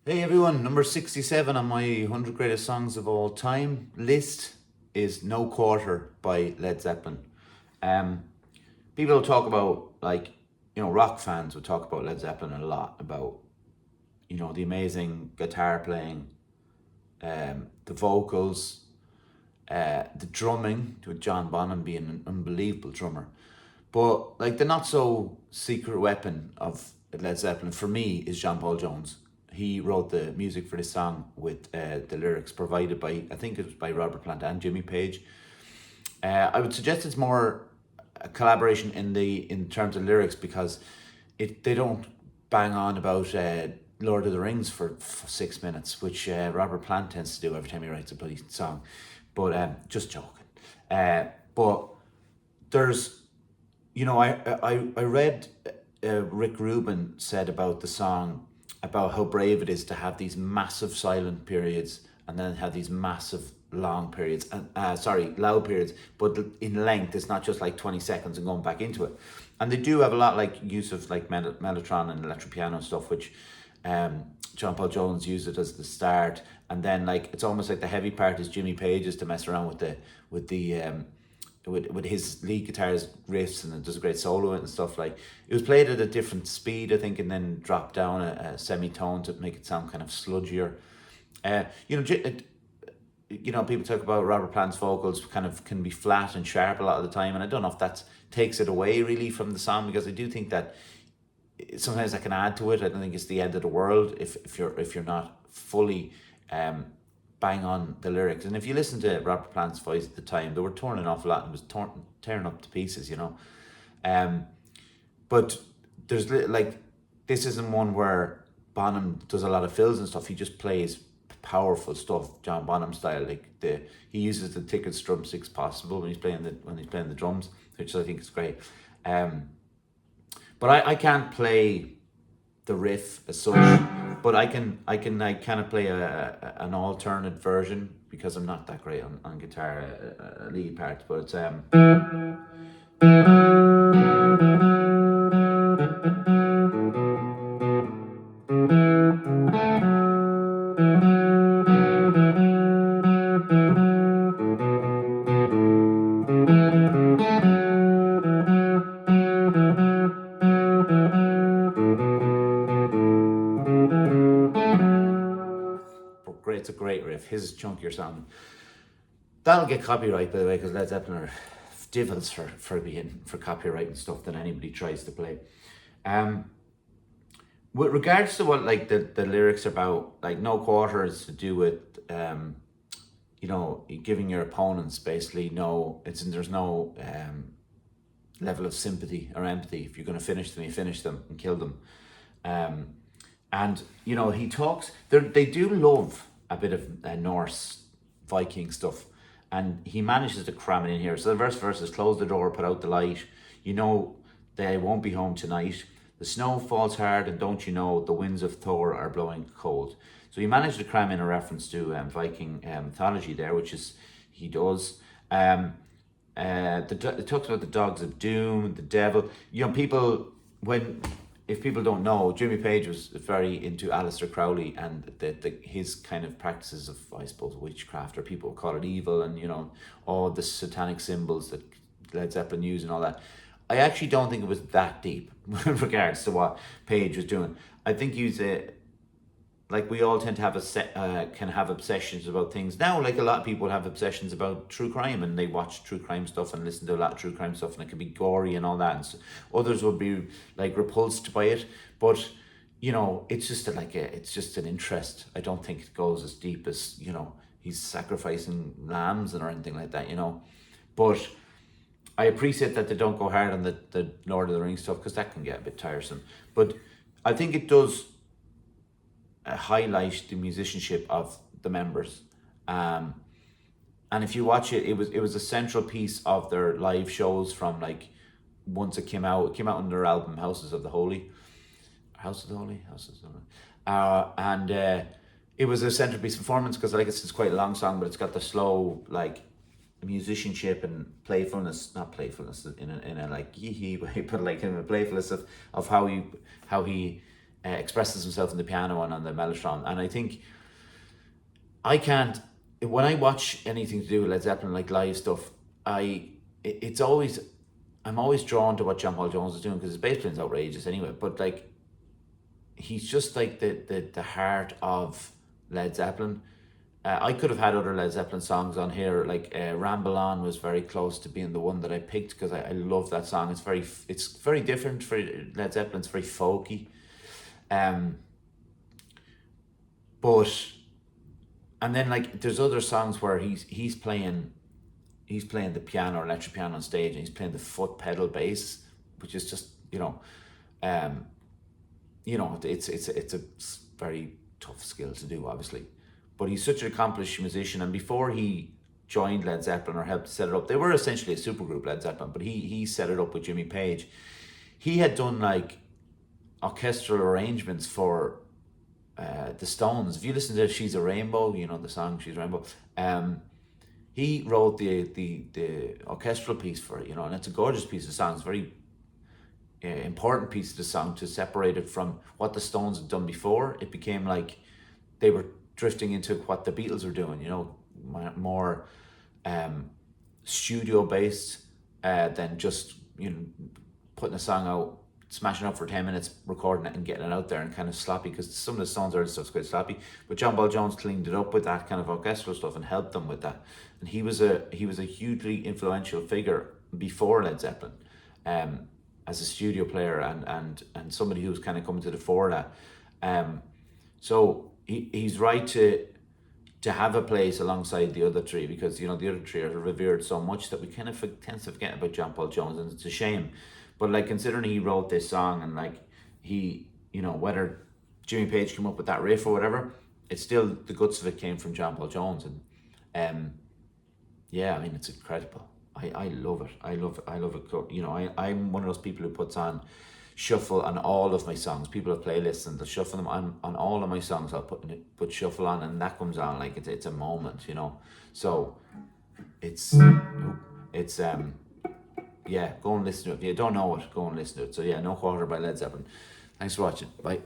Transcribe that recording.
Hey everyone, number 67 on my 100 greatest songs of all time list is No Quarter by Led Zeppelin. Um, People talk about, rock fans would talk about Led Zeppelin a lot, about, the amazing guitar playing, the vocals, the drumming, with John Bonham being an unbelievable drummer. But like the not so secret weapon of Led Zeppelin for me is John Paul Jones. He wrote the music for this song with the lyrics provided by, I think it was by Robert Plant and Jimmy Page. I would suggest it's more a collaboration in terms of lyrics, because they don't bang on about Lord of the Rings for 6 minutes, which Robert Plant tends to do every time he writes a bloody song. But just joking. But there's, I read Rick Rubin said about the song, about how brave it is to have these massive silent periods and then have these massive long periods, and loud periods, but in length. It's not just like 20 seconds and going back into it. And they do have a lot like use of like mellotron and electric piano and stuff, which John Paul Jones used it as the start, and then like it's almost like the heavy part is Jimmy Page's to mess around with his lead guitar's riffs, and it does a great solo and stuff. Like, it was played at a different speed, I think, and then dropped down a semitone to make it sound kind of sludgier. Uh, you know, people talk about Robert Plant's vocals kind of can be flat and sharp a lot of the time, and I don't know if that takes it away really from the song, because I do think that sometimes that can add to it. I don't think it's the end of the world if you're not fully bang on the lyrics. And if you listen to Robert Plant's voice at the time, they were torn an awful lot and was tearing up to pieces, But there's like, this isn't one where Bonham does a lot of fills and stuff. He just plays powerful stuff, John Bonham style. Like he uses the thickest drumsticks possible when he's playing the drums, which I think is great. But I can't play the riff as such, but I can like kind of play an alternate version, because I'm not that great on guitar, lead parts. But it's great. It's a great riff. His chunkier sound. That'll get copyright, by the way, because Led Zeppelin are devils for copyright and stuff that anybody tries to play. With regards to what like the lyrics are about, like No Quarter is to do with giving your opponents basically there's no level of sympathy or empathy. If you're going to finish them, you finish them and kill them. And he talks. They do love a bit of Norse Viking stuff, and he manages to cram it in here. So the verse is, close the door, put out the light. They won't be home tonight. The snow falls hard, and don't you know the winds of Thor are blowing cold. So he managed to cram in a reference to Viking mythology there, which is he does. It talks about the dogs of doom, the devil. If people don't know, Jimmy Page was very into Aleister Crowley and his kind of practices of, I suppose, witchcraft, or people call it evil, and all the satanic symbols that Led Zeppelin used and all that. I actually don't think it was that deep with regards to what Page was doing. I think like we all tend to have can have obsessions about things now. Like a lot of people have obsessions about true crime, and they watch true crime stuff and listen to a lot of true crime stuff, and it can be gory and all that. And so others would be like repulsed by it, but it's just it's just an interest. I don't think it goes as deep as he's sacrificing lambs or anything like that. But I appreciate that they don't go hard on the Lord of the Rings stuff, because that can get a bit tiresome. But I think it does highlight the musicianship of the members. And if you watch it, it was a central piece of their live shows from like once it came out. It came out on their album Houses of the Holy. And it was a centerpiece performance, because it's quite a long song, but it's got the slow like musicianship and playfulness, not playfulness in a like yee way, but like in a playfulness of how he expresses himself on the piano and on the mellotron. And I think I can't, when I watch anything to do with Led Zeppelin, like live stuff, it's always, I'm always drawn to what John Paul Jones is doing because his bass playing's outrageous anyway. But like, he's just like the heart of Led Zeppelin. I could have had other Led Zeppelin songs on here, like Ramble On was very close to being the one that I picked because I love that song. It's very different for Led Zeppelin. It's very folky, but and then like there's other songs where he's playing the piano or electric piano on stage, and he's playing the foot pedal bass, which is just it's a very tough skill to do, obviously. But he's such an accomplished musician, and before he joined Led Zeppelin or helped set it up, they were essentially a supergroup, Led Zeppelin, but he set it up with Jimmy Page. He had done like orchestral arrangements for the Stones. If you listen to She's a Rainbow, you know the song She's a Rainbow, he wrote the orchestral piece for it, and it's a gorgeous piece of song. It's a very important piece of the song to separate it from what the Stones had done before. It became like they were drifting into what the Beatles were doing, more studio based than just putting a song out, smashing up for 10 minutes, recording it and getting it out there, and kind of sloppy, because some of the Stones early stuff's quite sloppy. But John Paul Jones cleaned it up with that kind of orchestral stuff and helped them with that. And he was a hugely influential figure before Led Zeppelin, as a studio player and somebody who was kind of coming to the fore of that. So he's right to have a place alongside the other three, because the other three are revered so much that we kind of tend to forget about John Paul Jones, and it's a shame. But like, considering he wrote this song, and like he, whether Jimmy Page came up with that riff or whatever, it's still, the guts of it came from John Paul Jones. And yeah, I mean, it's incredible. I love it. I love it. I'm one of those people who puts on shuffle on all of my songs. People have playlists and they'll shuffle them on all of my songs. I'll put shuffle on, and that comes on like it's a moment, So it's yeah, go and listen to it. If you don't know it, go and listen to it. So yeah, No Quarter by Led Zeppelin. Thanks for watching. Bye.